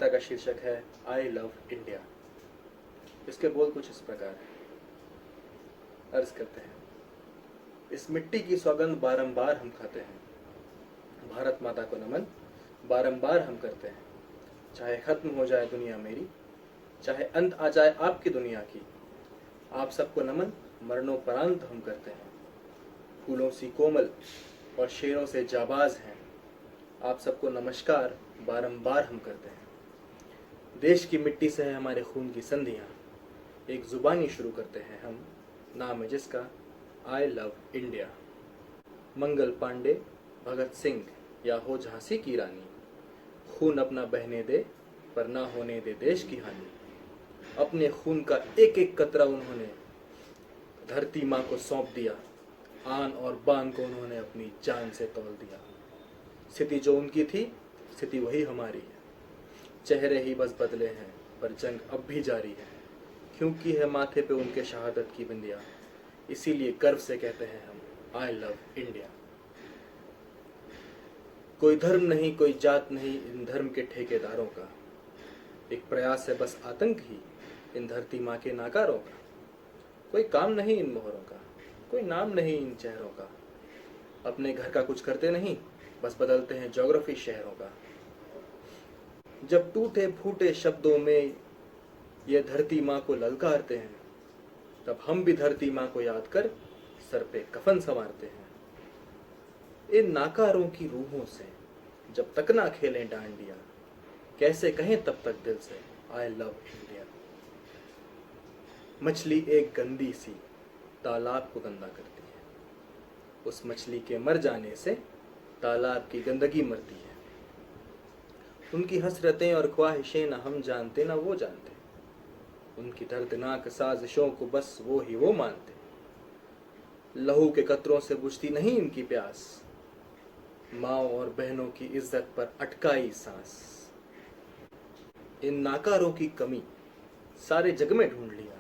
कविता का शीर्षक है आई लव इंडिया। इसके बोल कुछ इस प्रकार है। अर्ज करते हैं, इस मिट्टी की सौगंध बारंबार हम खाते हैं, भारत माता को नमन बारंबार हम करते हैं। चाहे खत्म हो जाए दुनिया मेरी, चाहे अंत आ जाए आपकी दुनिया की, आप सबको नमन मरणोपरांत हम करते हैं। फूलों सी कोमल और शेरों से जाबाज हैं, आप सबको नमस्कार बारंबार हम करते हैं। देश की मिट्टी से है हमारे खून की संधियाँ, एक जुबानी शुरू करते हैं हम, नाम है जिसका आई लव इंडिया। मंगल पांडे, भगत सिंह या हो झांसी की रानी, खून अपना बहने दे पर ना होने दे देश की हानि। अपने खून का एक एक कतरा उन्होंने धरती माँ को सौंप दिया, आन और बान को उन्होंने अपनी जान से तौल दिया। स्थिति जो उनकी थी स्थिति वही हमारी है, चेहरे ही बस बदले हैं पर जंग अब भी जारी है। क्योंकि है माथे पे उनके शहादत की बिंदिया, इसीलिए गर्व से कहते हैं हम आई लव इंडिया। कोई धर्म नहीं कोई जात नहीं इन धर्म के ठेकेदारों का, एक प्रयास है बस आतंक ही इन धरती माँ के नाकारों का। कोई काम नहीं इन मोहरों का, कोई नाम नहीं इन चेहरों का, अपने घर का कुछ करते नहीं बस बदलते हैं ज्योग्राफी शहरों का। जब टूटे फूटे शब्दों में ये धरती माँ को ललकारते हैं, तब हम भी धरती माँ को याद कर सर पे कफन संवारते हैं। इन नाकारों की रूहों से जब तक ना खेलें डांडिया, कैसे कहें तब तक दिल से आई लव इंडिया। मछली एक गंदी सी तालाब को गंदा करती है, उस मछली के मर जाने से तालाब की गंदगी मरती है। उनकी हसरतें और ख्वाहिशें ना हम जानते ना वो जानते, उनकी दर्दनाक साजिशों को बस वो ही वो मानते। लहू के कतरों से बुझती नहीं इनकी प्यास, माओ और बहनों की इज्जत पर अटकाई सांस। इन नाकारों की कमी सारे जग में ढूंढ लिया,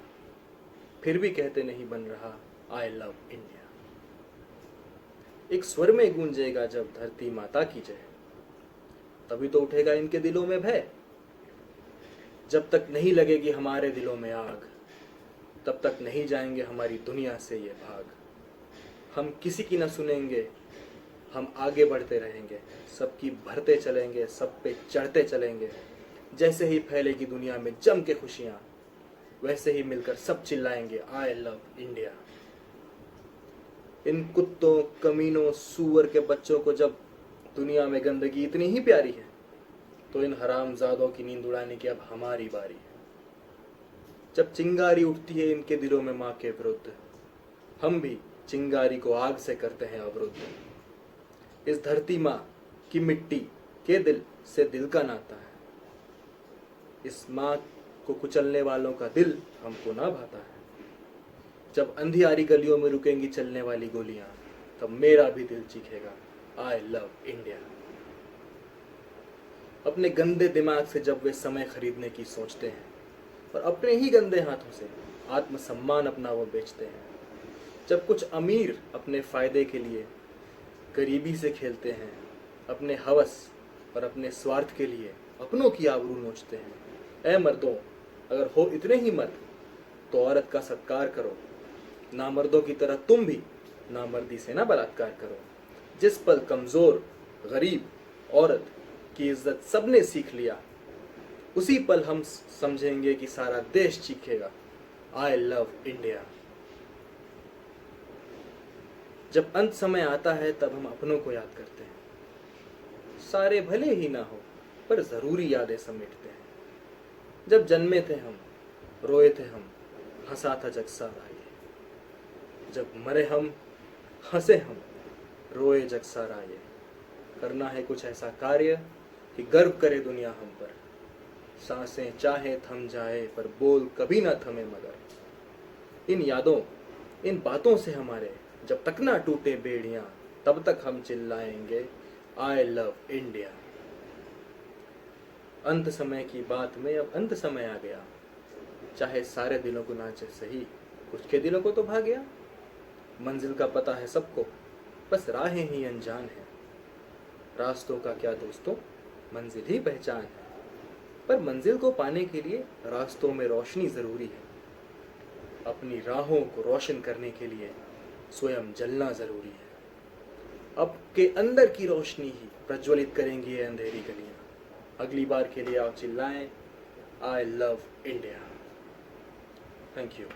फिर भी कहते नहीं बन रहा आई लव इंडिया। एक स्वर में गूंजेगा जब धरती माता की जय, तभी तो उठेगा इनके दिलों में भय। जब तक नहीं लगेगी हमारे दिलों में आग, तब तक नहीं जाएंगे हमारी दुनिया से ये भाग। हम किसी की न सुनेंगे, हम आगे बढ़ते रहेंगे, सबकी भरते चलेंगे, सब पे चढ़ते चलेंगे। जैसे ही फैलेगी दुनिया में जम के खुशियाँ, वैसे ही मिलकर सब चिल्लाएंगे आई लव इंडिया। इन कुत्तों कमीनों सूअर के बच्चों को जब दुनिया में गंदगी इतनी ही प्यारी है, तो इन हरामजादों की नींद उड़ाने की अब हमारी बारी है। जब चिंगारी उठती है इनके दिलों में माँ के विरुद्ध, हम भी चिंगारी को आग से करते हैं अवरुद्ध। इस धरती माँ की मिट्टी के दिल से दिल का नाता है, इस माँ को कुचलने वालों का दिल हमको ना भाता है। जब अंधियारी गलियों में रुकेंगी चलने वाली गोलियां, तब मेरा भी दिल चीखेगा आई लव इंडिया। अपने गंदे दिमाग से जब वे समय खरीदने की सोचते हैं, और अपने ही गंदे हाथों से आत्मसम्मान अपना वो बेचते हैं। जब कुछ अमीर अपने फायदे के लिए गरीबी से खेलते हैं, अपने हवस और अपने स्वार्थ के लिए अपनों की आबरू नोचते हैं। ऐ मर्दों, अगर हो इतने ही मर्द तो औरत का सत्कार करो, नामर्दों की तरह तुम भी नामर्दी से ना बलात्कार करो। जिस पल कमजोर गरीब औरत की इज्जत सबने सीख लिया, उसी पल हम समझेंगे कि सारा देश चीखेगा आई लव इंडिया। जब अंत समय आता है तब हम अपनों को याद करते हैं, सारे भले ही ना हो पर जरूरी यादें समेटते हैं। जब जन्मे थे हम रोए थे हम, हंसा था जग सारा ये। जब मरे हम हंसे हम, रोए जग सारा ये। करना है कुछ ऐसा कार्य कि गर्व करे दुनिया हम पर, सांसें चाहे थम जाए पर बोल कभी ना थमे मगर। इन यादों इन बातों से हमारे जब तक ना टूटे बेड़ियां, तब तक हम चिल्लाएंगे आई लव इंडिया। अंत समय की बात में अब अंत समय आ गया, चाहे सारे दिलों को नाचे सही, कुछ के दिलों को तो भा गया। मंजिल का पता है सबको, बस राहें ही अनजान है। रास्तों का क्या दोस्तों, मंजिल ही पहचान है। पर मंजिल को पाने के लिए रास्तों में रोशनी ज़रूरी है। अपनी राहों को रोशन करने के लिए स्वयं जलना ज़रूरी है। अब के अंदर की रोशनी ही प्रज्वलित करेंगी ये अंधेरी गलियां। अगली बार के लिए आप चिल्लाएं, I love India. Thank you.